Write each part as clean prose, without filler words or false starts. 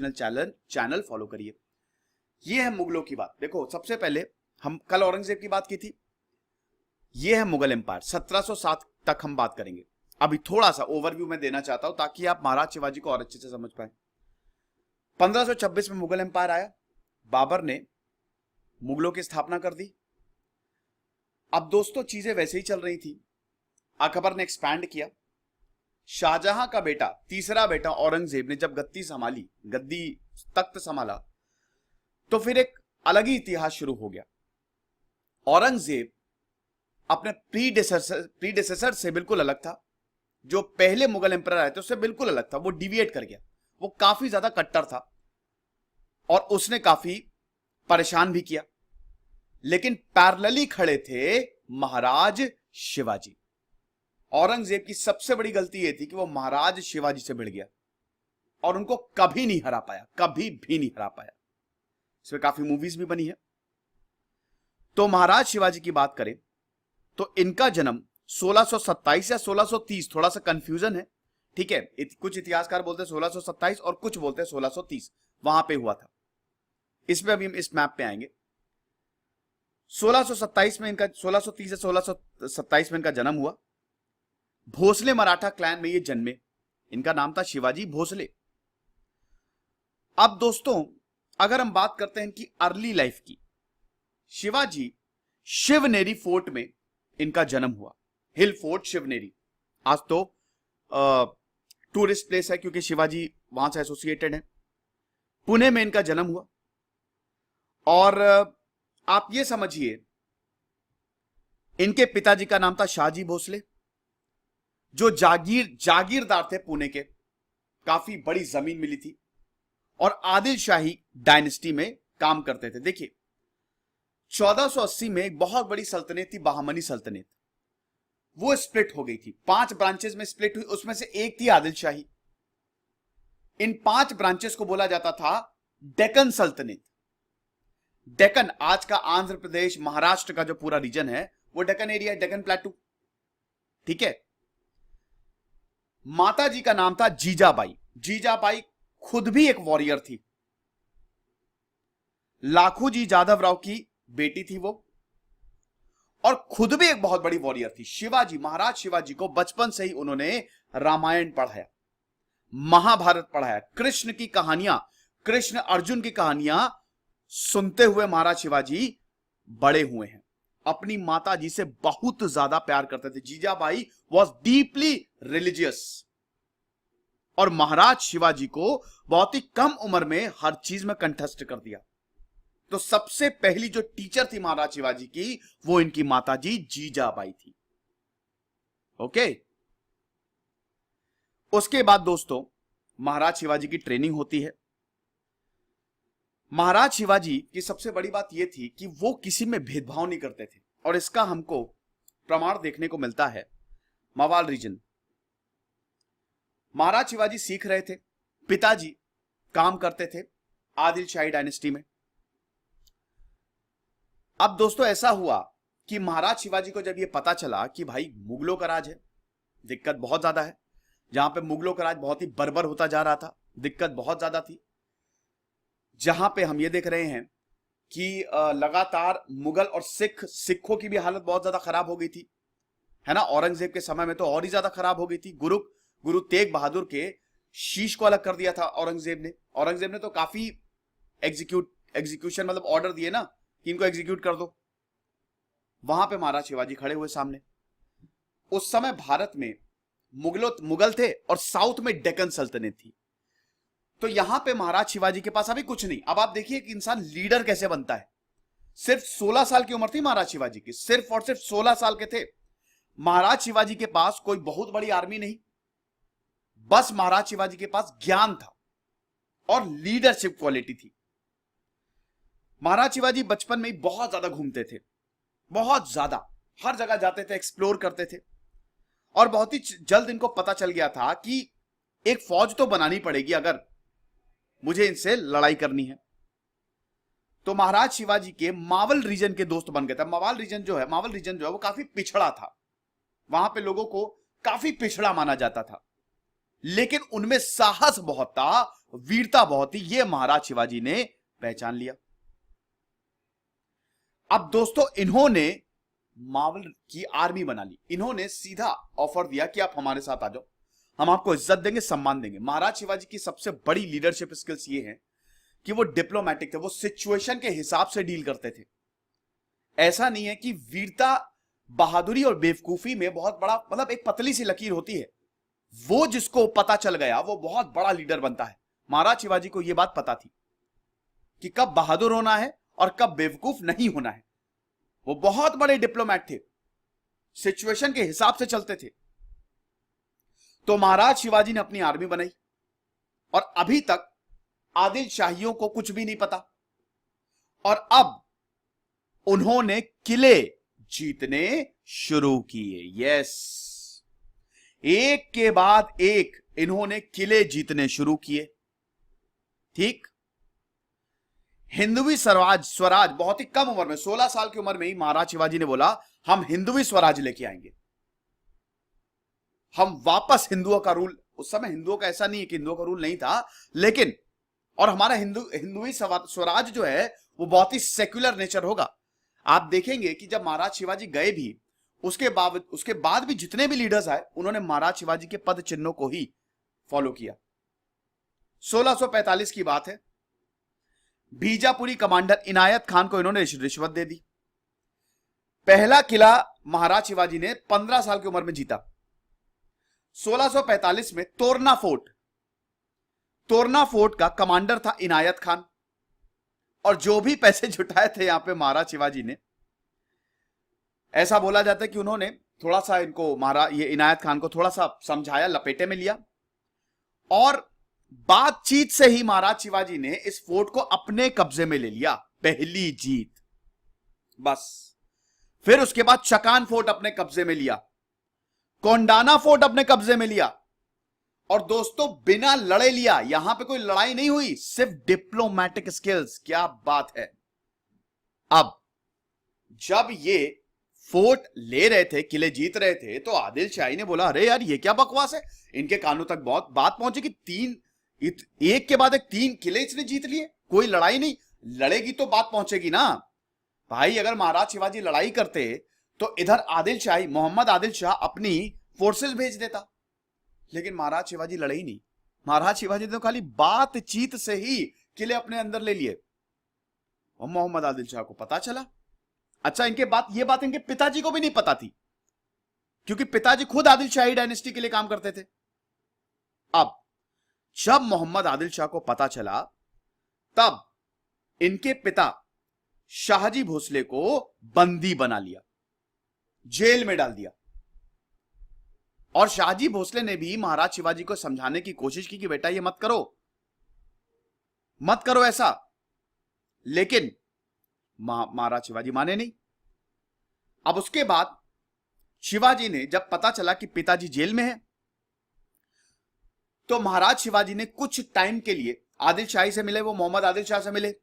Channel follow करिए। ये है मुगलों की बात। देखो, सबसे पहले हम कल औरंगजेब की बात की थी, ये है मुगल एम्पायर। 1707 तक हम बात करेंगे। अभी थोड़ा सा ओवरव्यू मैं देना चाहता हूं ताकि आप महाराज शिवाजी को और अच्छे से समझ पाए। 1526 में मुगल एम्पायर आया, बाबर ने मुगलों की स्थापना कर दी। अब दोस्तों चीजें वैसे ही चल रही थी, अकबर ने एक्सपैंड किया। शाहजहां का बेटा, तीसरा बेटा औरंगजेब ने जब गद्दी तख्त संभाला, तो फिर एक अलग ही इतिहास शुरू हो गया। औरंगजेब अपने प्रीडेसेसर से बिल्कुल अलग था। जो पहले मुगल एम्परर आए थे उससे बिल्कुल अलग था। वो डिविएट कर गया, वो काफी ज्यादा कट्टर था और उसने काफी परेशान भी किया। लेकिन पैरेलली खड़े थे महाराज शिवाजी। औरंगजेब की सबसे बड़ी गलती यह थी कि वो महाराज शिवाजी से भिड़ गया और उनको कभी नहीं हरा पाया, कभी भी नहीं हरा पाया। इसमें काफी मूवीज भी बनी है। तो महाराज शिवाजी की बात करें तो इनका जन्म 1627 या 1630, थोड़ा सा कंफ्यूजन है, ठीक है। कुछ इतिहासकार बोलते हैं 1627 और कुछ बोलते हैं 1630, वहां पे हुआ था। इसमें अभी हम इस मैप पे आएंगे। 1627 में इनका, 1630 या 1627 में इनका जन्म हुआ। भोसले मराठा क्लैन में ये जन्मे। इनका नाम था शिवाजी भोसले। अब दोस्तों अगर हम बात करते हैं इनकी अर्ली लाइफ की, शिवाजी शिवनेरी फोर्ट में इनका जन्म हुआ। हिल फोर्ट शिवनेरी आज तो टूरिस्ट प्लेस है क्योंकि शिवाजी वहां से एसोसिएटेड है। पुणे में इनका जन्म हुआ और आप ये समझिए इनके पिताजी का नाम था शाहजी भोसले, जो जागीरदार थे पुणे के। काफी बड़ी जमीन मिली थी और आदिल शाही डायनेस्टी में काम करते थे। देखिए 1480 में एक बहुत बड़ी सल्तनत थी, बहामनी सल्तनत। वो स्प्लिट हो गई थी, 5 ब्रांचेस में स्प्लिट हुई। उसमें से एक थी आदिल शाही। इन 5 ब्रांचेस को बोला जाता था डेक्कन सल्तनत। डेक्कन, आज का आंध्र प्रदेश, महाराष्ट्र का जो पूरा रीजन है वो डेक्कन एरिया, डेक्कन प्लेटू, ठीक है। माता जी का नाम था जीजाबाई। जीजाबाई खुद भी एक वॉरियर थी। लाखू जी जाधव राव की बेटी थी वो, और खुद भी एक बहुत बड़ी वॉरियर थी। शिवाजी, महाराज शिवाजी को बचपन से ही उन्होंने रामायण पढ़ाया, महाभारत पढ़ाया, कृष्ण की कहानियां, कृष्ण अर्जुन की कहानियां सुनते हुए महाराज शिवाजी बड़े हुए हैं। अपनी माता जी से बहुत ज्यादा प्यार करते थे। जीजाबाई वॉज डीपली रिलीजियस और महाराज शिवाजी को बहुत ही कम उम्र में हर चीज में कंठस्थ कर दिया। तो सबसे पहली जो टीचर थी महाराज शिवाजी की, वो इनकी माताजी जीजाबाई थी। ओके। उसके बाद दोस्तों महाराज शिवाजी की ट्रेनिंग होती है। महाराज शिवाजी की सबसे बड़ी बात यह थी कि वो किसी में भेदभाव नहीं करते थे, और इसका हमको प्रमाण देखने को मिलता है मवाल रीजन। महाराज शिवाजी सीख रहे थे, पिताजी काम करते थे आदिल शाही डायनेस्टी में। अब दोस्तों ऐसा हुआ कि महाराज शिवाजी को जब यह पता चला कि भाई मुगलों का राज है, दिक्कत बहुत ज्यादा है, जहां पे मुगलों का राज बहुत ही बर्बर होता जा रहा था, दिक्कत बहुत ज्यादा थी। जहां पे हम ये देख रहे हैं कि लगातार मुगल और सिखों की भी हालत बहुत ज्यादा खराब हो गई थी, है ना। औरंगजेब के समय में तो और ही ज्यादा खराब हो गई थी। गुरु तेग बहादुर के शीश को अलग कर दिया था औरंगजेब ने। औरंगजेब ने तो काफी एग्जीक्यूशन मतलब ऑर्डर दिए ना कि इनको एग्जीक्यूट कर दो। वहां पे महाराज शिवाजी खड़े हुए सामने। उस समय भारत में मुगल थे और साउथ में डेक्कन सल्तनत थी। तो यहां पे महाराज शिवाजी के पास अभी कुछ नहीं। अब आप देखिए कि इंसान लीडर कैसे बनता है। सिर्फ 16 साल की उम्र थी महाराज शिवाजी की, सिर्फ और सिर्फ 16 साल के थे। महाराज शिवाजी के पास कोई बहुत बड़ी आर्मी नहीं, बस महाराज शिवाजी के पास ज्ञान था और लीडरशिप क्वालिटी थी। महाराज शिवाजी बचपन में ही बहुत ज्यादा घूमते थे, बहुत ज्यादा, हर जगह जाते थे, एक्सप्लोर करते थे। और बहुत ही जल्द इनको पता चल गया था कि एक फौज तो बनानी पड़ेगी अगर मुझे इनसे लड़ाई करनी है। तो महाराज शिवाजी के मावल रीजन के दोस्त बन गए थे। मावल रीजन जो है वो काफी पिछड़ा था। वहां पे लोगों को काफी पिछड़ा माना जाता था, लेकिन उनमें साहस बहुत था। वीरता बहुत थी, ये महाराज शिवाजी ने पहचान लिया। अब दोस्तों इन्होंने मावल की आर्मी बना ली। इन्होंने सीधा ऑफर दिया कि आप हमारे साथ आ जाओ, हम आपको इज्जत देंगे, सम्मान देंगे। महाराज शिवाजी की सबसे बड़ी लीडरशिप स्किल्स ये हैं कि वो डिप्लोमेटिक थे, वो सिचुएशन के हिसाब से डील करते थे। ऐसा नहीं है कि वीरता, बहादुरी और बेवकूफी में बहुत बड़ा मतलब एक पतली सी लकीर होती है, वो जिसको पता चल गया वो बहुत बड़ा लीडर बनता है। महाराज शिवाजी को यह बात पता थी कि कब बहादुर होना है और कब बेवकूफ नहीं होना है। वो बहुत बड़े डिप्लोमैट थे, सिचुएशन के हिसाब से चलते थे। तो महाराज शिवाजी ने अपनी आर्मी बनाई और अभी तक आदिल शाहियों को कुछ भी नहीं पता, और अब उन्होंने किले जीतने शुरू किए। यस, एक के बाद एक इन्होंने किले जीतने शुरू किए। ठीक, हिंदवी स्वराज बहुत ही कम उम्र में, 16 साल की उम्र में ही महाराज शिवाजी ने बोला हम हिंदवी स्वराज लेके आएंगे, हम वापस हिंदुओं का रूल। उस समय हिंदुओं का ऐसा नहीं है कि हिंदुओं का रूल नहीं था, लेकिन और हमारा हिंदुई स्वराज जो है वो बहुत ही सेक्युलर नेचर होगा। आप देखेंगे कि जब महाराज शिवाजी गए भी, उसके बाद भी जितने भी लीडर्स आए उन्होंने महाराज शिवाजी के पद चिन्हों को ही फॉलो किया। 1645 की बात है, बीजापुरी कमांडर इनायत खान को इन्होंने रिश्वत दे दी। पहला किला महाराज शिवाजी ने 15 साल की उम्र में जीता। 1645 में तोरना फोर्ट का कमांडर था इनायत खान, और जो भी पैसे जुटाए थे यहां पे महाराज शिवाजी ने, ऐसा बोला जाता है कि उन्होंने थोड़ा सा ये इनायत खान को थोड़ा सा समझाया, लपेटे में लिया, और बातचीत से ही महाराज शिवाजी ने इस फोर्ट को अपने कब्जे में ले लिया। पहली जीत बस। फिर उसके बाद चकान फोर्ट अपने कब्जे में लिया, कोंडाना फोर्ट अपने कब्जे में लिया, और दोस्तों बिना लड़े लिया। यहां पे कोई लड़ाई नहीं हुई, सिर्फ डिप्लोमैटिक स्किल्स। क्या बात है। अब जब ये फोर्ट ले रहे थे, किले जीत रहे थे, तो आदिल शाही ने बोला अरे यार ये क्या बकवास है, इनके कानों तक बहुत बात पहुंची कि एक के बाद एक 3 किले इसने जीत लिए, कोई लड़ाई नहीं। लड़ेगी तो बात पहुंचेगी ना भाई। अगर महाराज शिवाजी लड़ाई करते तो इधर मोहम्मद आदिल शाह अपनी फोर्सेस भेज देता, लेकिन महाराज शिवाजी लड़े ही नहीं। महाराज शिवाजी ने तो खाली बातचीत से ही किले अपने अंदर ले लिए, और मोहम्मद आदिल शाह को पता चला। अच्छा, ये बात इनके पिताजी को भी नहीं पता थी, क्योंकि पिताजी खुद आदिल शाही डायनेस्टी के लिए काम करते थे। अब जब मोहम्मद आदिल शाह को पता चला, तब इनके पिता शाहजी भोसले को बंदी बना लिया, जेल में डाल दिया। और शाहजी भोसले ने भी महाराज शिवाजी को समझाने की कोशिश की कि बेटा ये मत करो ऐसा, लेकिन महाराज शिवाजी माने नहीं। अब उसके बाद शिवाजी ने जब पता चला कि पिताजी जेल में है, तो महाराज शिवाजी ने कुछ टाइम के लिए आदिल शाही से मिले, वो मोहम्मद आदिल शाह से मिले,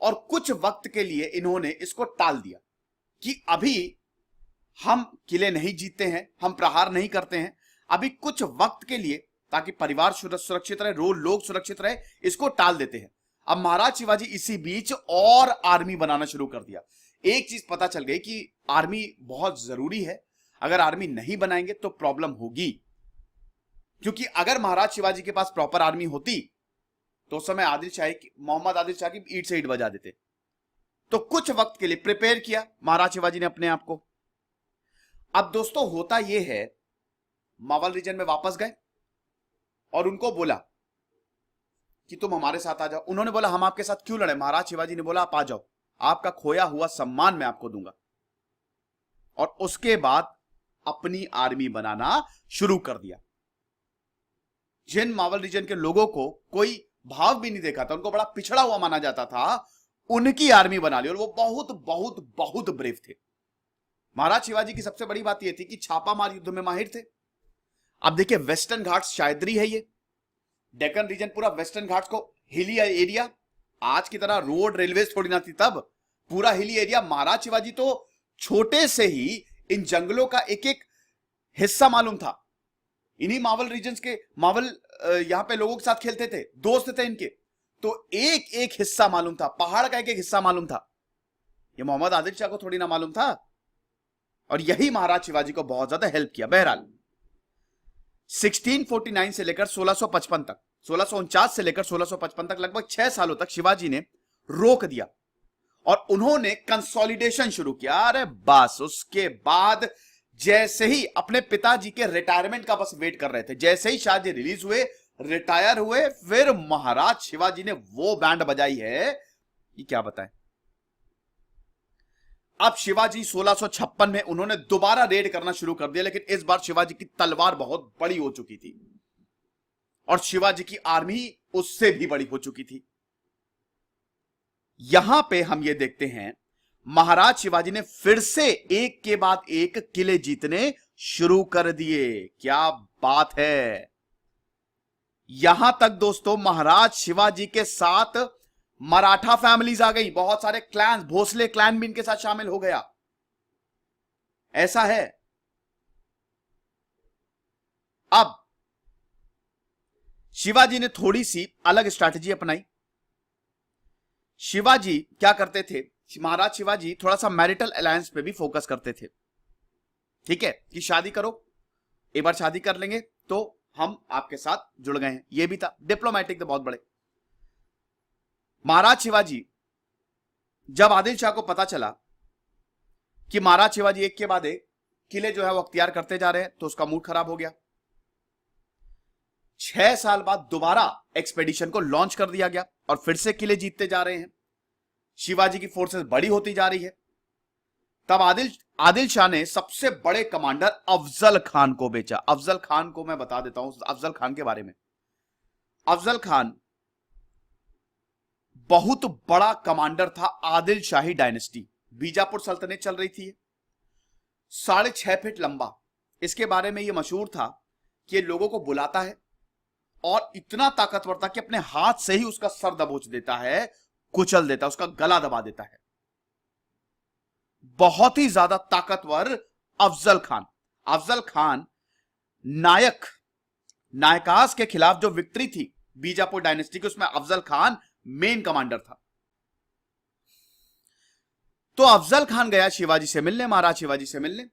और कुछ वक्त के लिए इन्होंने इसको टाल दिया कि अभी हम किले नहीं जीतते हैं, हम प्रहार नहीं करते हैं, अभी कुछ वक्त के लिए, ताकि परिवार सुरक्षित रहे, लोग सुरक्षित रहे, इसको टाल देते हैं। अब महाराज शिवाजी इसी बीच और आर्मी बनाना शुरू कर दिया। एक चीज पता चल गई कि आर्मी बहुत जरूरी है, अगर आर्मी नहीं बनाएंगे तो प्रॉब्लम होगी, क्योंकि अगर महाराज शिवाजी के पास प्रॉपर आर्मी होती तो उस समय मोहम्मद आदिल शाह की ईंट से ईंट बजा देते। तो कुछ वक्त के लिए प्रिपेयर किया महाराज शिवाजी ने अपने आप को। अब दोस्तों होता यह है, मावल रीजन में वापस गए और उनको बोला कि तुम हमारे साथ आ जाओ। उन्होंने बोला हम आपके साथ क्यों लड़े। महाराज शिवाजी ने बोला आप आ जाओ, आपका खोया हुआ सम्मान मैं आपको दूंगा। और उसके बाद अपनी आर्मी बनाना शुरू कर दिया। जिन मावल रीजन के लोगों को कोई भाव भी नहीं देखा था, उनको बड़ा पिछड़ा हुआ माना जाता था, उनकी आर्मी बना ली, और वो बहुत बहुत बहुत ब्रेव थे। महाराज शिवाजी की सबसे बड़ी बात यह थी कि छापामार युद्ध में माहिर थे। अब देखिए वेस्टर्न घाट्स शायदरी है, ये डेक्कन रीजन पूरा वेस्टर्न घाट्स को हिली एरिया, आज की तरह रोड रेलवे थोड़ी ना थी तब, पूरा हिली एरिया। महाराज शिवाजी तो छोटे से ही इन जंगलों का एक एक हिस्सा मालूम था। इन्हीं मावल यहाँ पे लोगों के साथ खेलते थे, दोस्त थे इनके, तो एक एक हिस्सा मालूम था, पहाड़ का एक एक हिस्सा मालूम था। ये मोहम्मद आदिल शाह को थोड़ी ना मालूम था, और यही महाराज शिवाजी को बहुत ज्यादा हेल्प किया। बहरहाल 1649 से लेकर 1655 तक, 1649 से लेकर 1655 तक लगभग 6 सालों तक शिवाजी ने रोक दिया और उन्होंने कंसोलिडेशन शुरू किया। अरे बस उसके बाद जैसे ही अपने पिताजी के रिटायरमेंट का बस वेट कर रहे थे, जैसे ही शाहजी रिलीज हुए, रिटायर हुए, फिर महाराज शिवाजी ने वो बैंड बजाई है कि क्या बताएं। अब शिवाजी 1656 में उन्होंने दोबारा रेड करना शुरू कर दिया, लेकिन इस बार शिवाजी की तलवार बहुत बड़ी हो चुकी थी और शिवाजी की आर्मी उससे भी बड़ी हो चुकी थी। यहां पे हम ये देखते हैं महाराज शिवाजी ने फिर से एक के बाद एक किले जीतने शुरू कर दिए। क्या बात है। यहां तक दोस्तों महाराज शिवाजी के साथ मराठा फैमिलीज आ गई, बहुत सारे क्लैन, भोसले क्लैन भी इनके साथ शामिल हो गया। ऐसा है। अब शिवाजी ने थोड़ी सी अलग स्ट्रैटेजी अपनाई। शिवाजी क्या करते थे, महाराज शिवाजी थोड़ा सा मैरिटल अलायंस पे भी फोकस करते थे। ठीक है कि शादी करो, एक बार शादी कर लेंगे तो हम आपके साथ जुड़ गए हैं, ये भी था। डिप्लोमेटिक थे बहुत बड़े। महाराज शिवाजी, जब आदिल शाह को पता चला कि महाराज शिवाजी एक के बाद एक किले जो है वो अख्तियार करते जा रहे हैं, तो उसका मूड खराब हो गया। 6 साल बाद दोबारा एक्सपेडिशन को लॉन्च कर दिया गया और फिर से किले जीतते जा रहे हैं। शिवाजी की फोर्सेस बड़ी होती जा रही है। तब आदिल शाह ने सबसे बड़े कमांडर अफजल खान को भेजा। अफजल खान को मैं बता देता हूं अफजल खान के बारे में। अफजल खान बहुत बड़ा कमांडर था आदिल शाही डायनेस्टी। बीजापुर सल्तनत चल रही थी, 6.5 फीट लंबा। इसके बारे में यह मशहूर था कि लोगों को बुलाता है और इतना ताकतवर था कि अपने हाथ से ही उसका सर दबोच देता है, कुचल देता है, उसका गला दबा देता है। बहुत ही ज्यादा ताकतवर अफजल खान। अफजल खान नायकास के खिलाफ जो विक्ट्री थी बीजापुर डायनेस्टी की, उसमें अफजल खान मेन कमांडर था। तो अफजल खान गया शिवाजी से मिलने, महाराज शिवाजी से मिलने।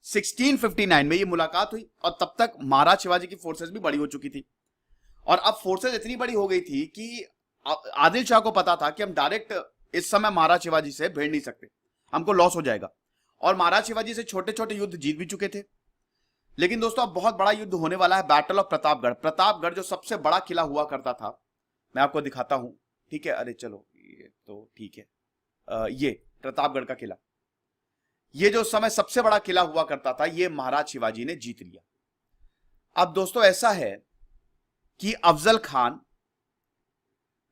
1659 में यह मुलाकात हुई और तब तक महाराज शिवाजी की फोर्सेस भी बड़ी हो चुकी थी और अब फोर्सेस इतनी बड़ी हो गई थी कि आदिल शाह को पता था कि हम डायरेक्ट इस समय महाराज शिवाजी से भिड़ नहीं सकते, हमको लॉस हो जाएगा। और महाराज शिवाजी से छोटे छोटे युद्ध जीत भी चुके थे। लेकिन दोस्तों अब बहुत बड़ा युद्ध होने वाला है, बैटल ऑफ प्रतापगढ़। प्रतापगढ़ जो सबसे बड़ा किला हुआ करता था, मैं आपको दिखाता हूं। ठीक है, अरे चलो ये तो ठीक है, ये प्रतापगढ़ का किला, ये जो समय सबसे बड़ा किला हुआ करता था, ये महाराज शिवाजी ने जीत लिया। अब दोस्तों ऐसा है कि अफजल खान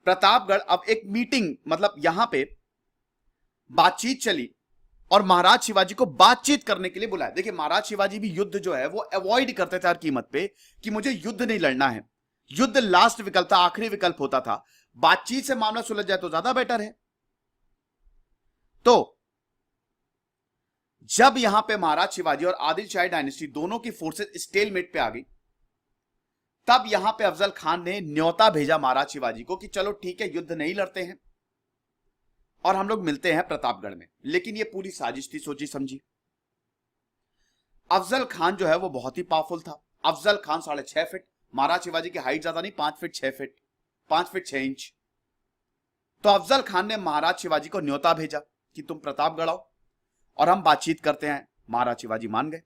प्रतापगढ़, अब एक मीटिंग, मतलब यहां पे बातचीत चली और महाराज शिवाजी को बातचीत करने के लिए बुलाया। देखिए महाराज शिवाजी भी युद्ध जो है वो अवॉइड करते थे हर कीमत पे, कि मुझे युद्ध नहीं लड़ना है। युद्ध लास्ट विकल्प था, आखिरी विकल्प होता था। बातचीत से मामला सुलझ जाए तो ज्यादा बेटर है। तो जब यहां पे महाराज शिवाजी और आदिल शाही डायनेस्टी दोनों की फोर्सेस स्टेलमेट पे आ गई, तब यहां पे अफजल खान ने न्योता भेजा महाराज शिवाजी को कि चलो ठीक है, युद्ध नहीं लड़ते हैं और हम लोग मिलते हैं प्रतापगढ़ में। लेकिन ये पूरी साजिश थी, सोची समझी। अफजल खान जो है वो बहुत ही पावरफुल था। अफजल खान 6.5 फीट, महाराज शिवाजी की हाइट ज्यादा नहीं, 5 फीट 6 फीट, 5 फीट 6 इंच। तो अफजल खान ने महाराज शिवाजी को न्योता भेजा कि तुम प्रतापगढ़ आओ और हम बातचीत करते हैं। महाराज शिवाजी मान गए।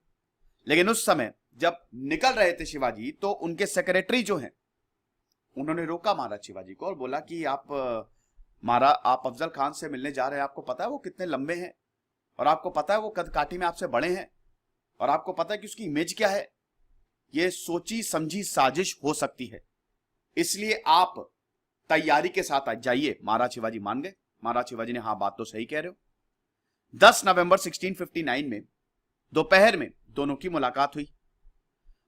लेकिन उस समय जब निकल रहे थे शिवाजी, तो उनके सेक्रेटरी जो हैं, उन्होंने रोका महाराज शिवाजी को और बोला कि आप अफजल खान से मिलने जा रहे हैं, आपको पता है वो कितने लंबे हैं, और आपको पता है वो कद काठी में आपसे बड़े हैं, और आपको पता है कि उसकी इमेज क्या है। ये सोची समझी साजिश हो सकती है, इसलिए आप तैयारी के साथ जाइए। महाराज शिवाजी मान गए। महाराज शिवाजी ने हाँ बात तो सही कह रहे हो। 10 नवंबर 1659 में दोपहर में दोनों की मुलाकात हुई।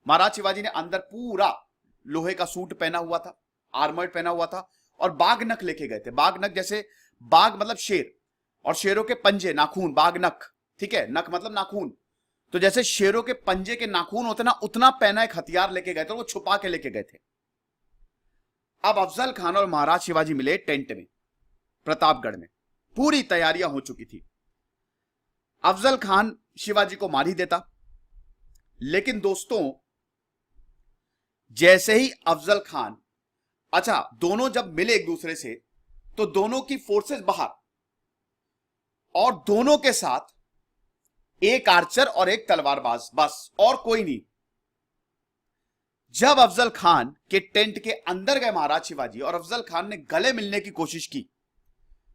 महाराज शिवाजी ने अंदर पूरा लोहे का सूट पहना हुआ था, आर्मर्ड पहना हुआ था, और बाघ नख लेके गए थे। बाघ नख, जैसे बाघ मतलब शेर, और शेरों के पंजे, नाखून, बाघ नख। ठीक है, नख मतलब नाखून। तो जैसे शेरों के पंजे के नाखून होते ना, उतना पहना एक हथियार लेके गए थे, वो छुपा के लेके गए थे। अब अफजल खान और महाराज शिवाजी मिले टेंट में प्रतापगढ़ में। पूरी तैयारियां हो चुकी थी। अफजल खान शिवाजी को मार ही देता, लेकिन दोस्तों जैसे ही अफजल खान, अच्छा दोनों जब मिले एक दूसरे से तो दोनों की फोर्सेस बाहर, और दोनों के साथ एक आर्चर और एक तलवारबाज, बस और कोई नहीं। जब अफजल खान के टेंट के अंदर गए महाराज शिवाजी और अफजल खान ने गले मिलने की कोशिश की,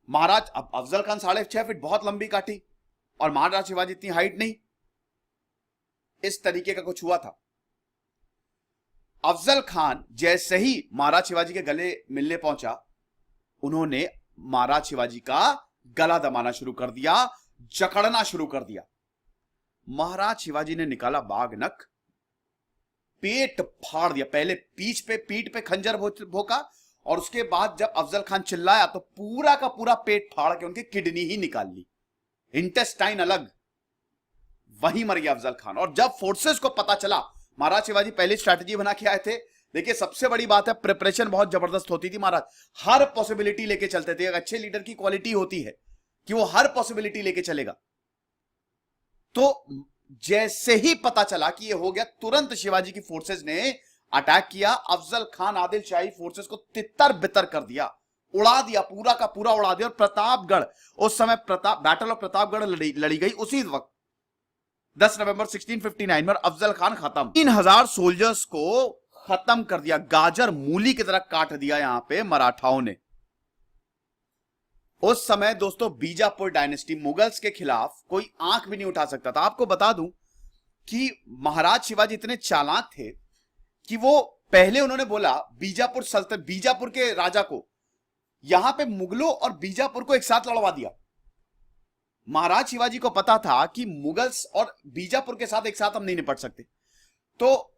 महाराज, अब अफजल खान 6.5 फीट, बहुत लंबी काठी, और महाराज शिवाजी इतनी हाइट नहीं, इस तरीके का कुछ हुआ था। अफजल खान जैसे ही महाराज शिवाजी के गले मिलने पहुंचा, उन्होंने महाराज शिवाजी का गला दबाना शुरू कर दिया, जकड़ना शुरू कर दिया। महाराज शिवाजी ने निकाला बागनक, पेट फाड़ दिया। पहले पीठ पे खंजर भोंका, और उसके बाद जब अफजल खान चिल्लाया तो पूरा का पूरा पेट फाड़ के उनकी किडनी ही निकाल ली, इंटेस्टाइन अलग, वहीं मर गया अफजल खान। और जब फोर्सेस को पता चला, महाराज शिवाजी पहली स्ट्रैटेजी बना के आए थे। देखिए सबसे बड़ी बात है, प्रिपरेशन बहुत जबरदस्त होती थी। महाराज हर पॉसिबिलिटी लेके चलते थे। एक अच्छे लीडर की क्वालिटी होती है कि वो हर पॉसिबिलिटी लेके चलेगा। तो जैसे ही पता चला कि ये हो गया, तुरंत शिवाजी की फोर्सेस ने अटैक किया। अफजल खान आदिल शाही फोर्सेस को तितर बितर कर दिया, उड़ा दिया, पूरा का पूरा उड़ा दिया। और प्रतापगढ़, उस समय बैटल ऑफ प्रतापगढ़ लड़ी गई। उसी वक्त 10 नवंबर 1659 में अफजल खान खत्म। 3000 सोल्जर्स को खत्म कर दिया, गाजर मूली की तरह काट दिया यहां पे मराठाओं ने। उस समय दोस्तों बीजापुर डायनेस्टी, मुगल्स के खिलाफ कोई आंख भी नहीं उठा सकता था। आपको बता दूं कि महाराज शिवाजी इतने चालाक थे कि वो पहले उन्होंने बोला बीजापुर सल्तनत, बीजापुर के राजा को, यहां पे मुगलों और बीजापुर को एक साथ लड़वा दिया। महाराज शिवाजी को पता था कि मुगल्स और बीजापुर के साथ एक साथ हम नहीं निपट सकते, तो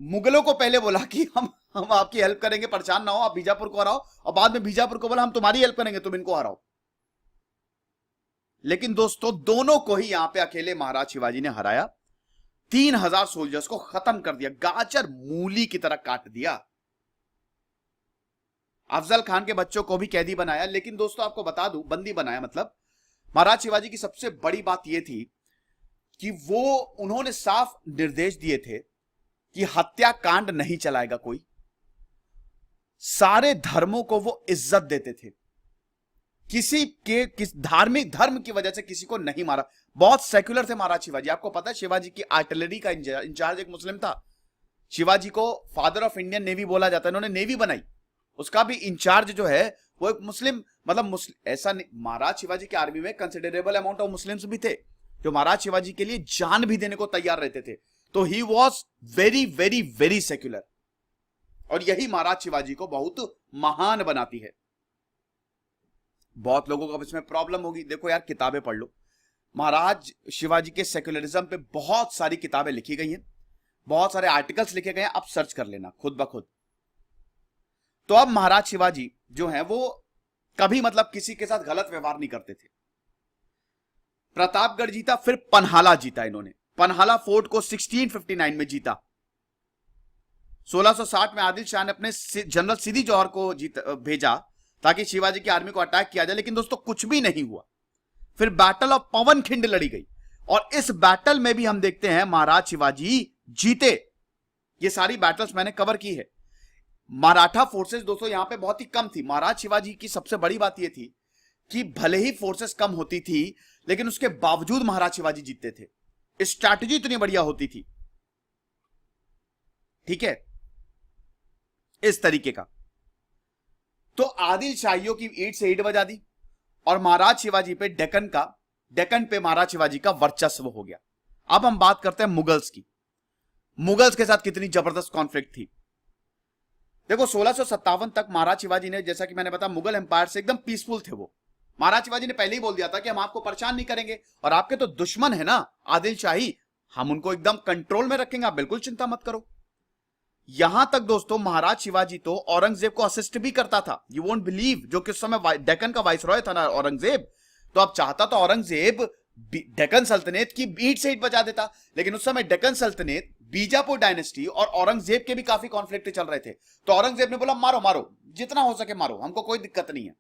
मुगलों को पहले बोला कि हम आपकी हेल्प करेंगे, परेशान ना हो, आप बीजापुर को हराओ, और बाद में बीजापुर को बोला हम तुम्हारी हेल्प करेंगे, तुम इनको हराओ। लेकिन दोस्तों दोनों को ही यहां पे अकेले महाराज शिवाजी ने हराया। 3000 सोल्जर्स को खत्म कर दिया, गाजर मूली की तरह काट दिया। अफजल खान के बच्चों को भी कैदी बनाया। लेकिन दोस्तों आपको बता दूं, बंदी बनाया मतलब, महाराज शिवाजी की सबसे बड़ी बात यह थी कि उन्होंने साफ निर्देश दिए थे कि हत्याकांड नहीं चलाएगा कोई। सारे धर्मों को वो इज्जत देते थे, किस धार्मिक धर्म की वजह से किसी को नहीं मारा। बहुत सेक्युलर थे महाराज शिवाजी। आपको पता है शिवाजी की आर्टिलरी का इंचार्ज एक मुस्लिम था। शिवाजी को फादर ऑफ इंडियन नेवी बोला जाता है, इन्होंने नेवी बनाई, उसका भी इंचार्ज जो है वो एक मुस्लिम, मतलब ऐसा नहीं, महाराज शिवाजी की आर्मी में कंसिडरेबल अमाउंट ऑफ मुस्लिम्स भी थे जो महाराज शिवाजी के लिए जान भी देने को तैयार रहते थे। तो he was very very very secular, और यही महाराज शिवाजी को बहुत महान बनाती है। बहुत लोगों को इसमें प्रॉब्लम होगी, देखो यार किताबें पढ़ लो, महाराज शिवाजी के सेक्युलरिज्म पे बहुत सारी किताबें लिखी गई हैं, बहुत सारे आर्टिकल्स लिखे गए हैं, आप सर्च कर लेना खुद ब खुद। तो अब महाराज शिवाजी जो हैं वो कभी मतलब किसी के साथ गलत व्यवहार नहीं करते थे। प्रतापगढ़ जीता, फिर पन्हाला जीता इन्होंने। पन्हाला फोर्ट को 1659 में जीता। 1660 में आदिल शाह ने अपने जनरल सिदी जौहर को भेजा ताकि शिवाजी की आर्मी को अटैक किया जाए, लेकिन दोस्तों कुछ भी नहीं हुआ। फिर बैटल ऑफ पवनखिंड लड़ी गई, और इस बैटल में भी हम देखते हैं महाराज शिवाजी जीते। ये सारी बैटल्स मैंने कवर की है। मराठा फोर्सेस दोस्तों यहां पे बहुत ही कम थी। महाराज शिवाजी की सबसे बड़ी बात यह थी कि भले ही फोर्सेस कम होती थी, लेकिन उसके बावजूद महाराज शिवाजी जीतते थे। स्ट्रैटेजी इतनी बढ़िया होती थी, ठीक है, इस तरीके का। तो आदिल शाहियों की ईंट से ईंट बजा दी, और महाराज शिवाजी पे डेक्कन पे महाराज शिवाजी का वर्चस्व हो गया। अब हम बात करते हैं मुगल्स की। मुगल्स के साथ कितनी जबरदस्त कॉन्फ्लिक्ट थी। देखो 1657 तक महाराज शिवाजी ने, जैसा कि मैंने बताया, मुगल एम्पायर से एकदम पीसफुल थे वो। महाराज शिवाजी ने पहले ही बोल दिया था कि हम आपको परेशान नहीं करेंगे, और आपके तो दुश्मन है ना आदिल शाही, हम उनको एकदम कंट्रोल में रखेंगे, आप बिल्कुल चिंता मत करो। यहां तक दोस्तों महाराज शिवाजी तो औरंगजेब को असिस्ट भी करता था। यू वोंट बिलीव, जो कि उस समय डेक्कन का वाइसरॉय था ना औरंगजेब, तो अब चाहता तो औरंगजेब डेक्कन सल्तनत की ईंट से ईंट बजा देता, लेकिन उस समय डेक्कन सल्तनत बीजापुर डायनेस्टी और औरंगजेब के भी काफी कॉन्फ्लिक्ट चल रहे थे। तो औरंगजेब ने बोला मारो मारो, जितना हो सके मारो, हमको कोई दिक्कत नहीं है।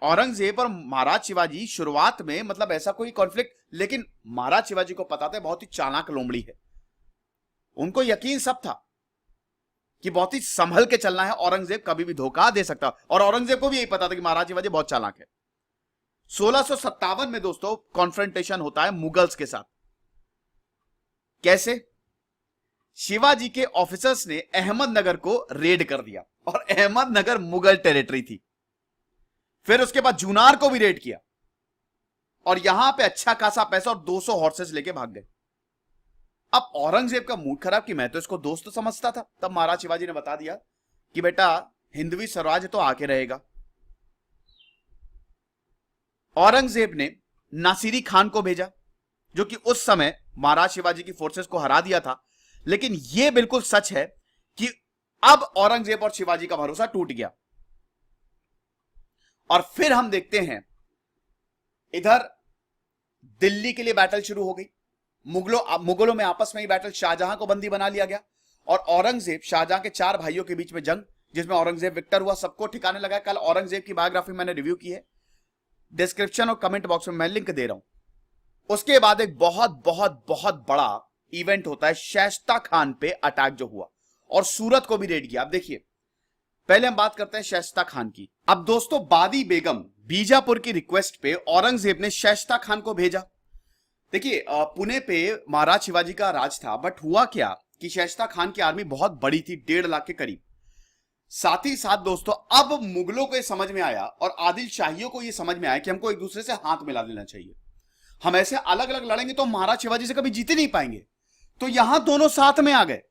औरंगजेब और महाराज शिवाजी शुरुआत में मतलब ऐसा कोई कॉन्फ्लिक्ट, लेकिन महाराज शिवाजी को पता था बहुत ही चालाक लोमड़ी है, उनको यकीन सब था कि बहुत ही संभल के चलना है, औरंगजेब कभी भी धोखा दे सकता। और औरंगजेब को भी यही पता था कि महाराज शिवाजी बहुत चालाक है। 1657 में दोस्तों कॉन्फ्रंटेशन होता है मुगल्स के साथ। कैसे? शिवाजी के ऑफिसर्स ने अहमदनगर को रेड कर दिया, और अहमदनगर मुगल टेरिटरी थी। फिर उसके बाद जूनार को भी रेड किया, और यहां पे अच्छा खासा पैसा और 200 हॉर्सेस लेके भाग गए। अब औरंगजेब का मूड खराब कि मैं तो इसको दोस्त समझता था। तब महाराज शिवाजी ने बता दिया कि बेटा हिंदवी स्वराज तो आके रहेगा। औरंगजेब ने नासिरी खान को भेजा, जो कि उस समय महाराज शिवाजी की फोर्सेस को हरा दिया था। लेकिन यह बिल्कुल सच है कि अब औरंगजेब और शिवाजी का भरोसा टूट गया। और फिर हम देखते हैं इधर दिल्ली के लिए बैटल शुरू हो गई। मुगलों में आपस में ही बैटल, शाहजहां को बंदी बना लिया गया, और औरंगजेब शाहजहां के 4 भाइयों के बीच में जंग, जिसमें औरंगजेब विक्टर हुआ। सबको ठिकाने लगा। कल औरंगजेब की बायोग्राफी मैंने रिव्यू की है, डिस्क्रिप्शन और कमेंट बॉक्स में मैं लिंक दे रहा हूं। उसके बाद एक बहुत बहुत बहुत बड़ा इवेंट होता है, शाइस्ता खान पे अटैक जो हुआ, और सूरत को भी रेड किया। अब देखिए, पहले हम बात करते हैं शाइस्ता खान की। अब दोस्तों, बादी बेगम बीजापुर की रिक्वेस्ट पे औरंगजेब ने शाइस्ता खान को भेजा। देखिए, पुणे पे महाराज शिवाजी का राज था, बट हुआ क्या कि शाइस्ता खान की आर्मी बहुत बड़ी थी, 1.5 लाख के करीब। साथ ही साथ दोस्तों, अब मुगलों को यह समझ में आया और आदिल शाहियों को यह समझ में आया कि हमको एक दूसरे से हाथ मिला लेना चाहिए। हम ऐसे अलग अलग लड़ेंगे तो महाराज शिवाजी से कभी जीत ही नहीं पाएंगे। तो यहां दोनों साथ में आ गए,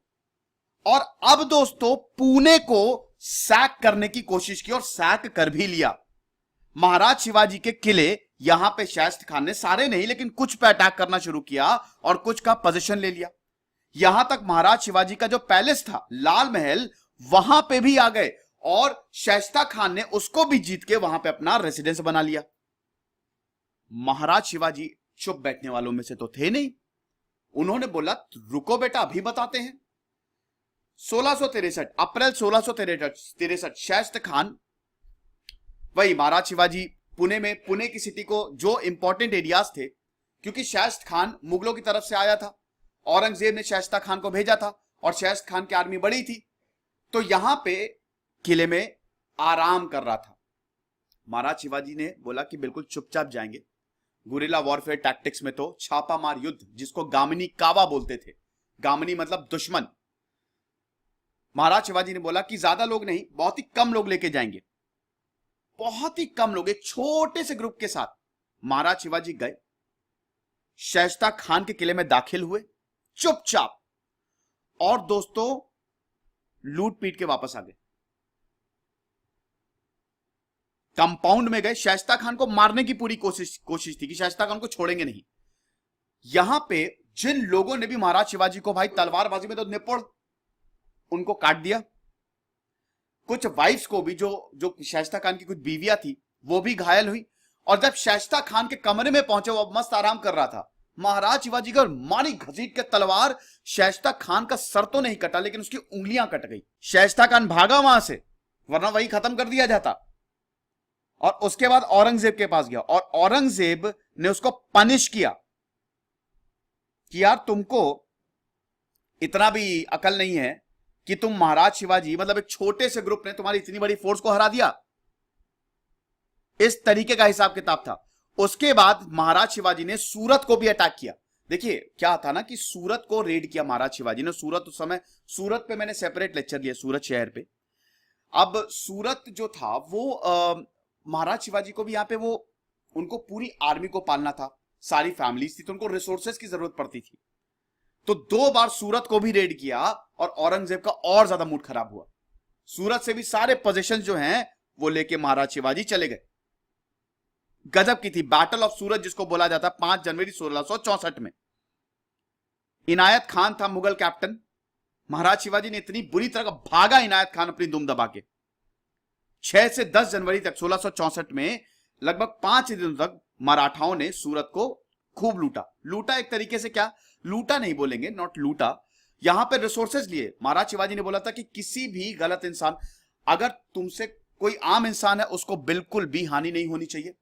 और अब दोस्तों पुणे को सैक करने की कोशिश की, और सैक कर भी लिया। महाराज शिवाजी के किले यहां पे शाइस्ता खान ने, सारे नहीं लेकिन कुछ पे अटैक करना शुरू किया, और कुछ का पोजीशन ले लिया। यहां तक महाराज शिवाजी का जो पैलेस था, लाल महल, वहां पे भी आ गए, और शाइस्ता खान ने उसको भी जीत के वहां पे अपना रेसिडेंस बना लिया। महाराज शिवाजी चुप बैठने वालों में से तो थे नहीं। उन्होंने बोला रुको बेटा, अभी बताते हैं। 1663 अप्रैल 1663 शाइस्ता खान, वही महाराज शिवाजी पुणे में, पुणे की सिटी को जो इंपॉर्टेंट एरियाज थे, क्योंकि शाइस्ता खान मुगलों की तरफ से आया था, औरंगजेब ने शाइस्ता खान को भेजा था, और शाइस्ता खान की आर्मी बड़ी थी, तो यहां पे किले में आराम कर रहा था। महाराज शिवाजी ने बोला कि बिल्कुल चुपचाप जाएंगे। गुरिल्ला वॉरफेयर टैक्टिक्स में तो छापामार युद्ध, जिसको गामिनी कावा बोलते थे, गामिनी मतलब दुश्मन। महाराज शिवाजी ने बोला कि ज्यादा लोग नहीं, बहुत ही कम लोग लेके जाएंगे, बहुत ही कम लोग, एक छोटे से ग्रुप के साथ महाराज शिवाजी गए, शाइस्ता खान के किले में दाखिल हुए चुपचाप, और दोस्तों लूट पीट के वापस आ गए। कंपाउंड में गए, शाइस्ता खान को मारने की पूरी कोशिश थी कि शाइस्ता खान को छोड़ेंगे नहीं। यहां पे जिन लोगों ने भी महाराज शिवाजी को भाई तलवारबाजी में तो निपुण, उनको काट दिया। कुछ वाइफ्स को भी, जो शाइस्ता खान की कुछ बीवियां थी, वो भी घायल हुई। और जब शाइस्ता खान के कमरे में पहुंचे, वो मस्त आराम कर रहा था, महाराज शिवाजी का मारी घसीट के तलवार, शाइस्ता खान का सर तो नहीं कटा, लेकिन उसकी उंगलियां कट गई। शाइस्ता खान भागा वहां से, वरना वही खत्म कर दिया जाता। और उसके बाद औरंगजेब के पास गया, और औरंगजेब ने उसको पनिश किया कि यार तुमको इतना भी अकल नहीं है कि तुम महाराज शिवाजी, मतलब एक छोटे से ग्रुप ने तुम्हारी इतनी बड़ी फोर्स को हरा दिया। इस तरीके का हिसाब किताब था। उसके बाद महाराज शिवाजी ने सूरत को भी अटैक किया। देखिए क्या था ना कि सूरत को रेड किया महाराज शिवाजी ने। सूरत उस समय, सूरत पे मैंने सेपरेट लेक्चर दिया, सूरत शहर पे। अब सूरत जो था वो महाराज शिवाजी को भी यहां पे वो, उनको पूरी आर्मी को पालना था, सारी फैमिलीज थी, तो उनको रिसोर्सेज की जरूरत पड़ती थी। तो 2 बार सूरत को भी रेड किया, और औरंगजेब का और ज्यादा मूड खराब हुआ। सूरत से भी सारे पोजीशन जो हैं वो लेके महाराज शिवाजी चले गए। गजब की थी बैटल ऑफ सूरत, जिसको बोला जाता है 5 जनवरी 1664 में। इनायत खान था मुगल कैप्टन। महाराज शिवाजी ने इतनी बुरी तरह भागा इनायत खान अपनी दुम दबा के। 6 से 10 जनवरी तक 1664 में लगभग 5 दिनों तक मराठाओं ने सूरत को खूब लूटा। लूटा एक तरीके से, क्या लूटा नहीं बोलेंगे, नॉट लूटा, यहां पे रिसोर्सेज लिए। महाराज शिवाजी ने बोला था कि किसी भी गलत इंसान, अगर तुमसे कोई आम इंसान है, उसको बिल्कुल भी हानि नहीं होनी चाहिए,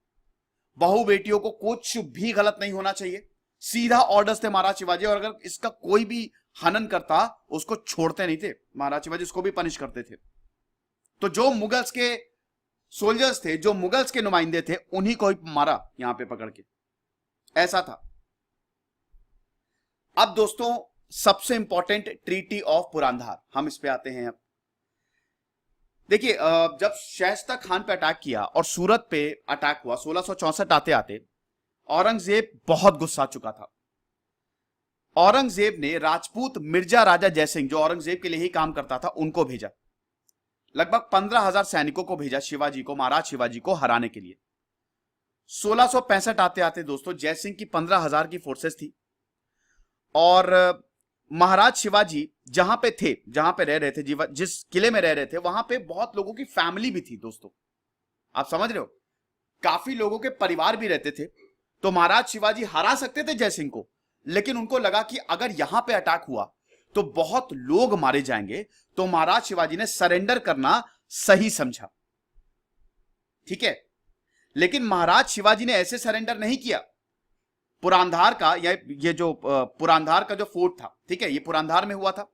बहू बेटियों को कुछ भी गलत नहीं होना चाहिए। सीधा ऑर्डर्स थे महाराज शिवाजी, और अगर इसका कोई भी हनन करता उसको छोड़ते नहीं थे महाराज शिवाजी, उसको भी पनिश करते थे। तो जो मुगल्स के सोल्जर्स थे, जो मुगल्स के नुमाइंदे थे, उन्हीं को ही मारा यहां पे पकड़ के, ऐसा था। अब दोस्तों सबसे इंपॉर्टेंट ट्रीटी ऑफ पुरंदर, हम इस पे आते हैं। अब देखिए, जब शाइस्ता खान पे अटैक किया और सूरत पे अटैक हुआ 1664 आते आते, औरंगजेब बहुत गुस्सा चुका था। औरंगजेब ने राजपूत मिर्जा राजा जयसिंह, जो औरंगजेब के लिए ही काम करता था, उनको भेजा। लगभग 15,000 सैनिकों को भेजा शिवाजी को, महाराज शिवाजी को हराने के लिए। 1665 आते आते दोस्तों जयसिंह की 15,000 की फोर्सेस थी, और महाराज शिवाजी जहां पे थे, जहां पे रह रहे थे, जिस किले में रह रहे थे, वहां पे बहुत लोगों की फैमिली भी थी दोस्तों, आप समझ रहे हो, काफी लोगों के परिवार भी रहते थे। तो महाराज शिवाजी हरा सकते थे जयसिंह को, लेकिन उनको लगा कि अगर यहां पे अटैक हुआ तो बहुत लोग मारे जाएंगे, तो महाराज शिवाजी ने सरेंडर करना सही समझा। ठीक है, लेकिन महाराज शिवाजी ने ऐसे सरेंडर नहीं किया। पुरंदर का, ये जो पुरंदर का जो फोर्ट था, ठीक है, ये पुरंदर में हुआ था।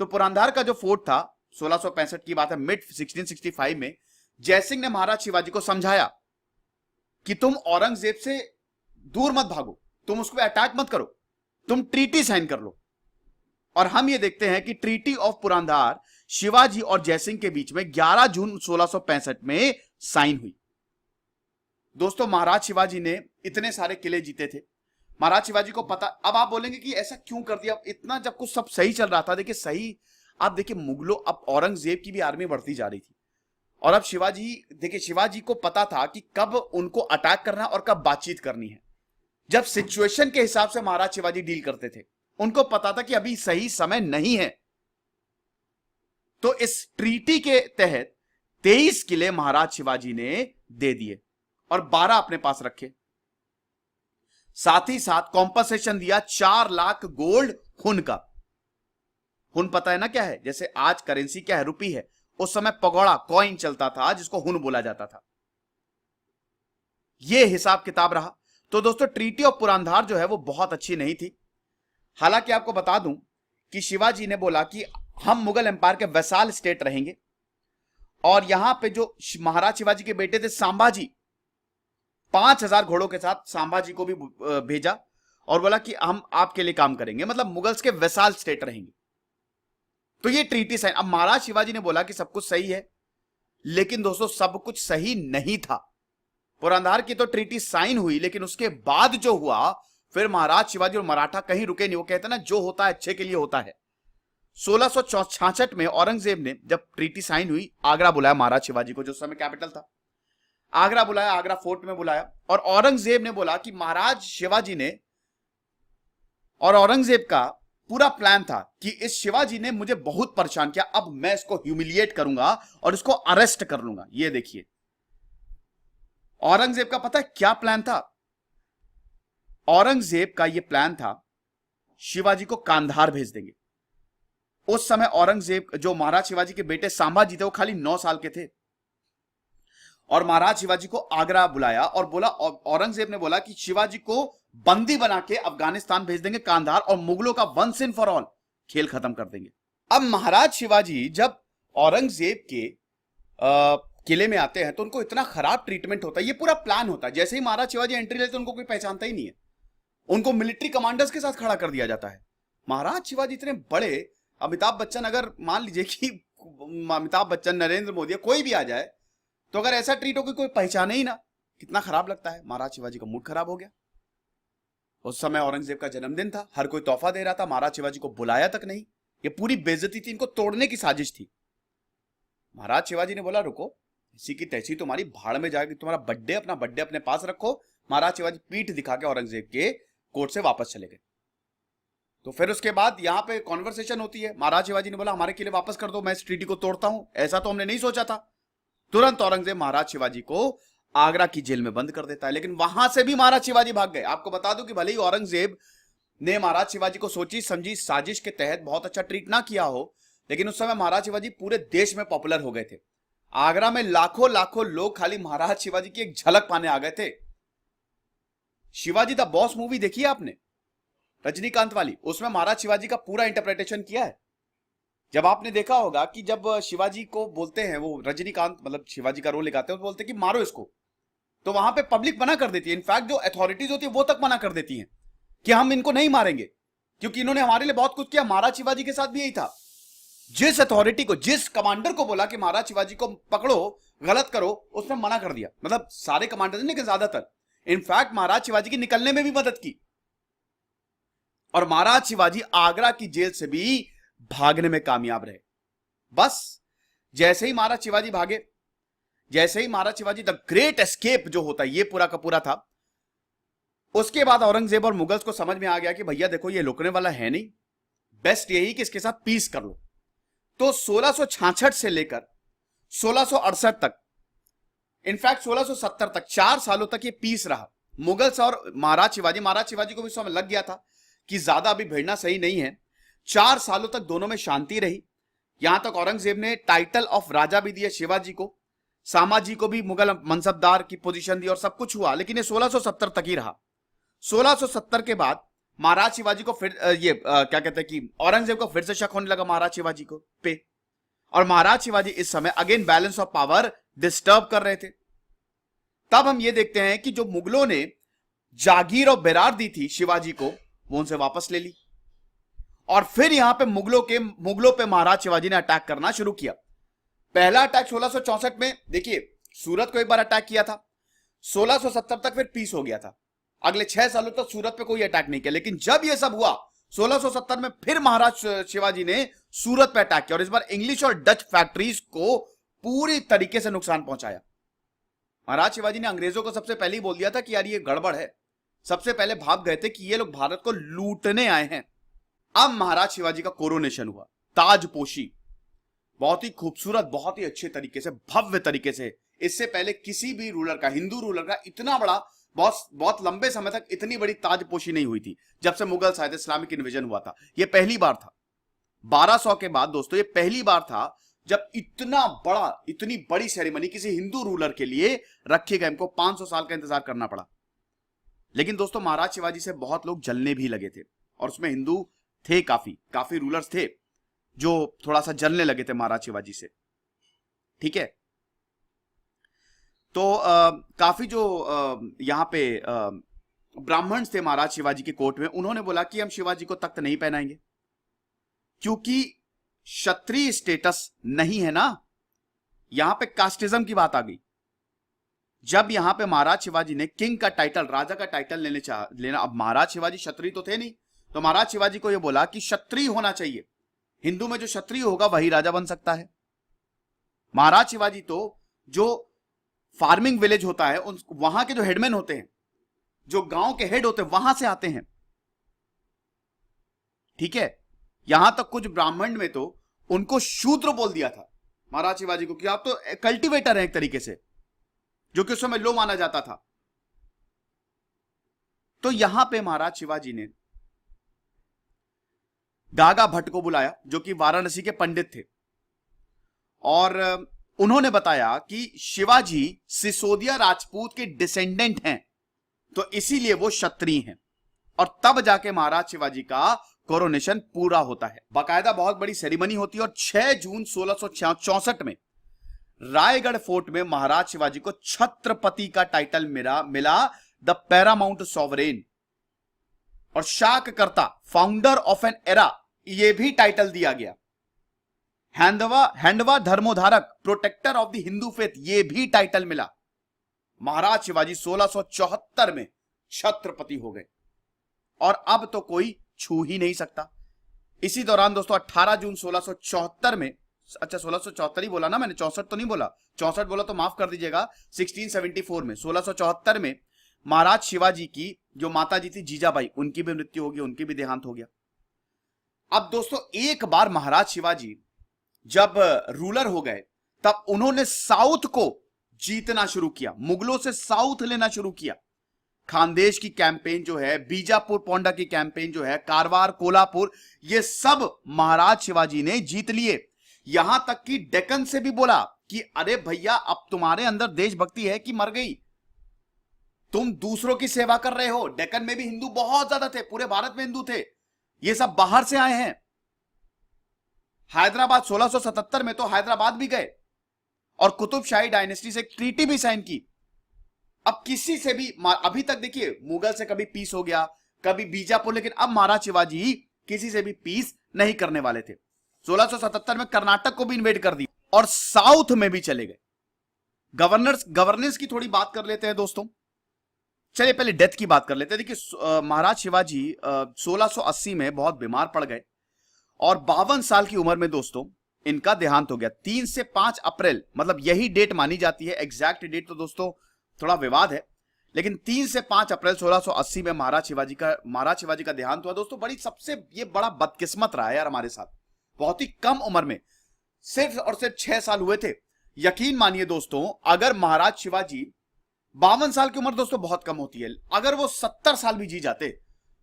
तो पुरंदर का जो फोर्ट था, 1665 की बात है, मिड 1665 में जयसिंह ने महाराज शिवाजी को समझाया कि तुम औरंगजेब से दूर मत भागो, तुम उसको अटैक मत करो, तुम ट्रीटी साइन कर लो। और हम ये देखते हैं कि ट्रीटी ऑफ पुरंदर शिवाजी और जयसिंह के बीच में 11 जून 1665 में साइन हुई। दोस्तों महाराज शिवाजी ने इतने सारे किले जीते थे, महाराज शिवाजी को पता। अब आप बोलेंगे कि ऐसा क्यों कर दिया इतना, जब कुछ सब सही चल रहा था। देखिए सही, आप देखिए मुगलों, अब औरंगजेब की भी आर्मी बढ़ती जा रही थी, और अब शिवाजी, देखिए शिवाजी को पता था कि कब उनको अटैक करना और कब बातचीत करनी है। जब सिचुएशन के हिसाब से महाराज शिवाजी डील करते थे, उनको पता था कि अभी सही समय नहीं है। तो इस ट्रीटी के तहत 23 किले महाराज शिवाजी ने दे दिए और 12 अपने पास रखे। साथ ही साथ कॉम्पनसेशन दिया 4 लाख गोल्ड हुन का। हुन पता है ना क्या है, जैसे आज करेंसी क्या है, रुपी है, उस समय पगोड़ा कॉइन चलता था जिसको हुन बोला जाता था। यह हिसाब किताब रहा। तो दोस्तों ट्रीटी ऑफ पुरंदर जो है वो बहुत अच्छी नहीं थी। हालांकि आपको बता दूं कि शिवाजी ने बोला कि हम मुगल एम्पायर के वैसाल स्टेट रहेंगे, और यहां पे जो महाराज शिवाजी के बेटे थे संभाजी, 5,000 घोड़ों के साथ संभाजी को भी भेजा और बोला कि हम आपके लिए काम करेंगे, मतलब मुगल्स के वैसाल स्टेट रहेंगे। तो ये ट्रीटी साइन। अब महाराज शिवाजी ने बोला कि सब कुछ सही है, लेकिन दोस्तों सब कुछ सही नहीं था। पुरंदर की तो ट्रीटी साइन हुई, लेकिन उसके बाद जो हुआ, फिर महाराज शिवाजी और मराठा कहीं रुके नहीं। वो कहते ना, जो होता है अच्छे के लिए होता है। 1666 में औरंगजेब ने जब ट्रीटी साइन हुई, आगरा बुलाया महाराज शिवाजी को, जो उस समय कैपिटल था, आगरा बुलाया, आगरा फोर्ट में बुलाया, और औरंगजेब ने बोला कि महाराज शिवाजी ने, और औरंगजेब का पूरा प्लान था कि इस शिवाजी ने मुझे बहुत परेशान किया, अब मैं इसको ह्यूमिलिएट करूंगा और इसको अरेस्ट कर लूंगा। ये देखिए औरंगजेब का पता है क्या प्लान था। औरंगजेब का यह प्लान था, शिवाजी को कांधार भेज देंगे। उस समय औरंगजेब, जो महाराज शिवाजी के बेटे संभाजी थे, वो खाली 9 साल के थे, और महाराज शिवाजी को आगरा बुलाया और बोला, औरंगजेब ने बोला कि शिवाजी को बंदी बना के अफगानिस्तान भेज देंगे, कांधार, और मुगलों का वंस एंड फॉर ऑल खेल खत्म कर देंगे। अब महाराज शिवाजी जब औरंगजेब के किले में आते हैं तो उनको इतना खराब ट्रीटमेंट होता है, ये पूरा प्लान होता है। जैसे ही महाराज शिवाजी एंट्री लेते उनको कोई पहचानता ही नहीं है, उनको मिलिट्री कमांडर्स के साथ खड़ा कर दिया जाता है। महाराज शिवाजी इतने बड़े, अमिताभ बच्चन, अगर मान लीजिए कि अमिताभ बच्चन, नरेंद्र मोदी, कोई भी आ जाए, तो अगर ऐसा ट्रीट हो कि कोई पहचाने ही ना, कितना खराब लगता है। महाराज शिवाजी का मूड खराब हो गया। उस समय औरंगजेब का जन्मदिन था, हर कोई तोहफा दे रहा था, महाराज शिवाजी को बुलाया तक नहीं। ये पूरी बेइज्जती थी, इनको तोड़ने की साजिश थी। महाराज शिवाजी ने बोला, रुको, इसी की तैसी तुम्हारी भाड़ में जाएगी, तुम्हारा बर्थडे, अपना बर्थडे अपने पास रखो। महाराज शिवाजी पीठ दिखा के औरंगजेब के कोर्ट से वापस चले गए। तो फिर उसके बाद यहां पे कॉन्वर्सेशन होती है। महाराज शिवाजी ने बोला, हमारे किले वापस कर दो, मैं इस ट्रीटी को तोड़ता हूं। ऐसा तो हमने नहीं सोचा था। तुरंत औरंगजेब महाराज शिवाजी को आगरा की जेल में बंद कर देता है, लेकिन वहां से भी महाराज शिवाजी भाग गए। आपको बता दूं कि भले ही औरंगजेब ने महाराज शिवाजी को सोची समझी साजिश के तहत बहुत अच्छा ट्रीट ना किया हो, लेकिन उस समय महाराज शिवाजी पूरे देश में पॉपुलर हो गए थे। आगरा में लाखों लाखों लोग खाली महाराज शिवाजी की एक झलक पाने आ गए थे। शिवाजी द बॉस मूवी देखी है आपने, रजनीकांत वाली? उसमें महाराज शिवाजी का पूरा इंटरप्रिटेशन किया है। जब आपने देखा होगा कि जब शिवाजी को बोलते हैं, वो रजनीकांत मतलब शिवाजी का रोल निभाते हैं, तो बोलते हैं कि मारो इसको, तो वहां पे पब्लिक मना कर देती है। इनफैक्ट जो अथॉरिटीज होती है वो तक मना कर देती हैं कि हम इनको नहीं मारेंगे, क्योंकि इन्होंने हमारे लिए बहुत कुछ किया। महाराज शिवाजी के साथ भी यही था। जिस अथॉरिटी को, जिस कमांडर को बोला कि महाराज शिवाजी को पकड़ो, गलत करो, उसने मना कर दिया। मतलब सारे कमांडर नहीं, लेकिन ज्यादातर। इनफैक्ट महाराज शिवाजी की निकलने में भी मदद की, और महाराज शिवाजी आगरा की जेल से भी भागने में कामयाब रहे। बस जैसे ही महाराज शिवाजी भागे, जैसे ही महाराज शिवाजी द ग्रेट एस्केप जो होता है ये पूरा का पूरा था, उसके बाद औरंगजेब और मुगल्स को समझ में आ गया कि भैया देखो ये रुकने वाला है नहीं, बेस्ट यही कि इसके साथ पीस कर लो। तो 1666 से लेकर 1668 तक, इनफैक्ट 1670 तक, 4 सालों तक ये पीस रहा मुगल्स और महाराज शिवाजी को भी समझ लग गया था कि ज्यादा अभी भिड़ना सही नहीं है। 4 सालों तक दोनों में शांति रही। यहां तक औरंगजेब ने टाइटल ऑफ राजा भी दिया शिवाजी को, सामाजी को भी मुगल मनसबदार की पोजीशन दी, और सब कुछ हुआ। लेकिन ये 1670 तक ही रहा। 1670 के बाद महाराज शिवाजी को फिर क्या कहते हैं कि औरंगजेब को फिर से शक होने लगा महाराज शिवाजी को पे, और महाराज शिवाजी इस समय again balance of power disturb कर रहे थे। तब हम ये देखते हैं कि जो मुगलों ने जागीर और बेरार दी थी शिवाजी को, वो उनसे वापस ले ली, और फिर यहां पे मुगलों पे महाराज शिवाजी ने अटैक करना शुरू किया। पहला अटैक 1664 में, देखिए सूरत को एक बार अटैक किया था। 1670 तक फिर पीस हो गया था। अगले 6 सालों तक सूरत पे कोई अटैक नहीं किया। लेकिन जब यह सब हुआ 1670 में, फिर महाराज शिवाजी ने सूरत पे अटैक किया, और इस बार इंग्लिश और डच फैक्ट्रीज को पूरी तरीके से नुकसान पहुंचाया। महाराज शिवाजी ने अंग्रेजों को सबसे पहले ही बोल दिया था कि यार ये गड़बड़ है। सबसे पहले भाग गए थे कि ये लोग भारत को लूटने आए हैं। अब महाराज शिवाजी का कोरोनेशन हुआ, ताजपोशी, बहुत ही खूबसूरत, बहुत ही अच्छे तरीके से, भव्य तरीके से। इससे पहले किसी भी रूलर का, हिंदू रूलर का इतना बड़ा, बहुत लंबे समय तक इतनी बड़ी ताजपोशी नहीं हुई थी। जब से मुगल शायद इस्लामिक इन्वेजन हुआ था, यह पहली बार था। 1200 के बाद दोस्तों ये पहली बार था जब इतनी बड़ी सेरेमनी किसी हिंदू रूलर के लिए रखी गई। हमको 500 साल का इंतजार करना पड़ा। लेकिन दोस्तों महाराज शिवाजी से बहुत लोग जलने भी लगे थे, और उसमें हिंदू थे, काफी रूलर्स थे जो थोड़ा सा जलने लगे थे महाराज शिवाजी से। ठीक है, तो काफी जो यहां पे ब्राह्मण थे महाराज शिवाजी के कोर्ट में, उन्होंने बोला कि हम शिवाजी को तख्त नहीं पहनाएंगे, क्योंकि क्षत्रिय स्टेटस नहीं है ना। यहां पे कास्टिज्म की बात आ गई। जब यहां पे महाराज शिवाजी ने किंग का टाइटल, राजा का टाइटल लेना, अब महाराज शिवाजी क्षत्रिय तो थे नहीं, तो महाराज शिवाजी को यह बोला कि क्षत्रिय होना चाहिए, हिंदू में जो क्षत्रिय होगा वही राजा बन सकता है। महाराज शिवाजी तो जो फार्मिंग विलेज होता है, वहां के जो हेडमैन होते हैं, जो गांव के हेड होते हैं, वहां से आते हैं। ठीक है, यहां तक कुछ ब्राह्मण में तो उनको शूद्र बोल दिया था महाराज शिवाजी को, कि आप तो कल्टीवेटर हैं एक तरीके से, जो कि उस समय लो माना जाता था। तो यहां पे महाराज शिवाजी ने गागा भट्ट को बुलाया, जो कि वाराणसी के पंडित थे, और उन्होंने बताया कि शिवाजी सिसोदिया राजपूत के डिसेंडेंट हैं, तो इसीलिए वो क्षत्रिय हैं। और तब जाके महाराज शिवाजी का कोरोनेशन पूरा होता है। बाकायदा बहुत बड़ी सेरेमनी होती है, और 6 जून 1664 में रायगढ़ फोर्ट में महाराज शिवाजी को छत्रपति का टाइटल मिला, द पैरामाउंट सॉवरेन, और Shakakarta, founder of an era, यह भी टाइटल दिया गया। Haindava Dharmodharak, protector of the Hindu faith, यह भी टाइटल मिला। महाराज शिवाजी 1674 में छत्रपति हो गए, और अब तो कोई छू ही नहीं सकता। इसी दौरान दोस्तों 18 जून 1674 में, अच्छा 1674 ही बोला ना मैंने, 64 तो नहीं बोला, 64 बोला तो माफ कर दीजिएगा, 1674 में, 1674 में महाराज शिवाजी की जो माता जी थी जीजाबाई, उनकी भी मृत्यु होगी, उनकी भी देहांत हो गया। अब दोस्तों एक बार महाराज शिवाजी जब रूलर हो गए, तब उन्होंने साउथ को जीतना शुरू किया, मुगलों से साउथ लेना शुरू किया। खानदेश की कैंपेन जो है, बीजापुर पोंडा की कैंपेन जो है, कारवार, कोल्हापुर, ये सब महाराज शिवाजी ने जीत लिए। यहां तक कि डेक्कन से भी बोला कि अरे भैया, अब तुम्हारे अंदर देशभक्ति है कि मर गई? तुम दूसरों की सेवा कर रहे हो। डेक्कन में भी हिंदू बहुत ज्यादा थे, पूरे भारत में हिंदू थे, ये सब बाहर से आए हैं। हैदराबाद 1677 में तो हैदराबाद भी गए और कुतुबशाही डायनेस्टी से एक ट्रीटी भी साइन की। अब किसी से भी, अभी तक देखिए मुगल से कभी पीस हो गया, कभी बीजापुर, लेकिन अब महाराज शिवाजी किसी से भी पीस नहीं करने वाले थे। 1677 में कर्नाटक को भी इन्वेड कर दिया और साउथ में भी चले गए। गवर्नेंस की थोड़ी बात कर लेते हैं दोस्तों। चलिए पहले डेथ की बात कर लेते हैं। देखिए महाराज शिवाजी 1680 में बहुत बीमार पड़ गए और 52 साल की उम्र में दोस्तों इनका देहांत हो गया। 3 से 5 अप्रैल, मतलब यही डेट मानी जाती है। एग्जैक्ट डेट तो दोस्तों थोड़ा विवाद है, लेकिन 3 से 5 अप्रैल 1680 में महाराज शिवाजी का देहांत हुआ दोस्तों। ये बड़ा बदकिस्मत रहा है यार हमारे साथ। बहुत ही कम उम्र में, सिर्फ और सिर्फ 6 साल हुए थे। यकीन मानिए दोस्तों, अगर महाराज शिवाजी 52 साल की उम्र दोस्तों बहुत कम होती है, अगर वो 70 साल भी जी जाते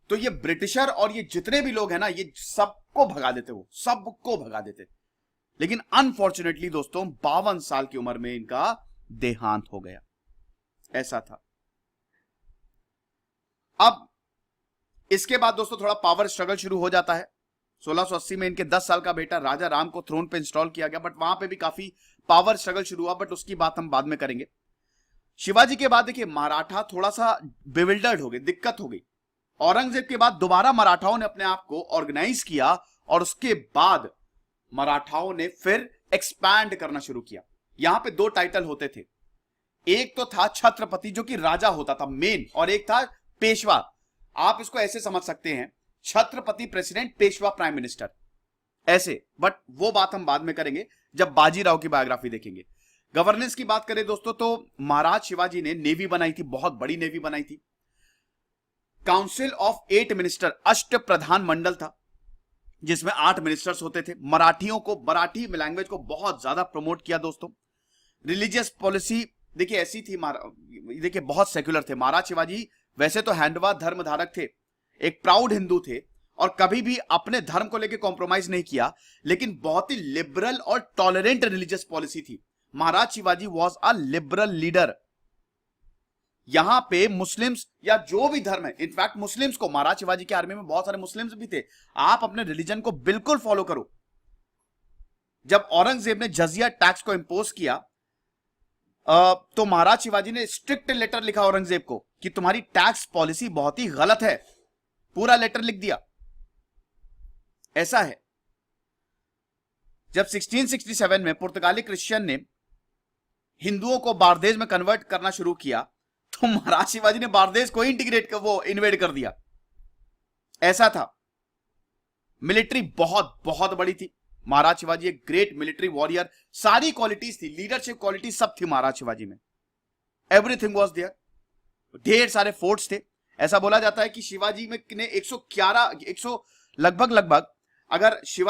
तो ये ब्रिटिशर और ये जितने भी लोग हैं ना, ये सबको भगा देते, वो सबको भगा देते। लेकिन अनफॉर्चुनेटली दोस्तों 52 साल की उम्र में इनका देहांत हो गया, ऐसा था। अब इसके बाद दोस्तों थोड़ा पावर स्ट्रगल शुरू हो जाता है। 1680 में इनके 10 साल का बेटा राजा राम को थ्रोन पे इंस्टॉल किया गया, बट वहां पे भी काफी पावर स्ट्रगल शुरू हुआ, बट उसकी बात हम बाद में करेंगे। शिवाजी के बाद देखिए मराठा थोड़ा सा बिविल्डर्ड हो गए, दिक्कत हो गई। औरंगजेब के बाद दोबारा मराठाओं ने अपने आप को ऑर्गेनाइज किया और उसके बाद मराठाओं ने फिर एक्सपैंड करना शुरू किया। यहां पे 2 टाइटल होते थे, एक तो था छत्रपति जो कि राजा होता था मेन, और एक था पेशवा। आप इसको ऐसे समझ सकते हैं, Chhatrapati president, Peshwa prime minister, ऐसे। बट वो बात हम बाद में करेंगे जब बाजीराव की बायोग्राफी देखेंगे। गवर्नेंस की बात करें दोस्तों तो महाराज शिवाजी ने नेवी बनाई थी, बहुत बड़ी नेवी बनाई थी। काउंसिल ऑफ 8 मिनिस्टर, अष्ट प्रधान मंडल था जिसमें 8 मिनिस्टर्स होते थे। मराठियों को, मराठी लैंग्वेज को बहुत ज्यादा प्रमोट किया दोस्तों। रिलीजियस पॉलिसी देखिए ऐसी थी, देखिए बहुत सेक्युलर थे महाराज शिवाजी। वैसे तो हैंडवा धर्म धारक थे, एक प्राउड हिंदू थे और कभी भी अपने धर्म को लेकर कॉम्प्रोमाइज नहीं किया, लेकिन बहुत ही लिबरल और टॉलरेंट रिलीजियस पॉलिसी थी। Maharaj Shivaji was a liberal leader. यहां पे मुस्लिम्स या जो भी धर्म है, इनफैक्ट मुस्लिम्स को, महाराज शिवाजी की आर्मी में बहुत सारे मुस्लिम्स भी थे, आप अपने रिलीजन को बिल्कुल फॉलो करो। जब औरंगजेब ने जजिया टैक्स को इंपोज किया तो महाराज शिवाजी ने स्ट्रिक्ट लेटर लिखा औरंगजेब को कि तुम्हारी टैक्स पॉलिसी बहुत ही गलत है, पूरा लेटर लिख दिया। ऐसा है, जब 1667 में पुर्तगाली क्रिश्चियन ने हिंदुओं को बारदेश में कन्वर्ट करना शुरू किया तो महाराज शिवाजी ने बारदेश को इंटीग्रेट कर, वो इन्वेड कर दिया। ऐसा था। मिलिट्री बहुत बहुत बड़ी थी। महाराज शिवाजी एक ग्रेट मिलिट्री वॉरियर, सारी क्वालिटीज थी, लीडरशिप क्वालिटी सब थी महाराज शिवाजी में। Everything was there. ढेर सारे फोर्ट्स थे। ऐसा बोला जाता है कि शिवाजी में ने 111 लगभग अगर शिवाजी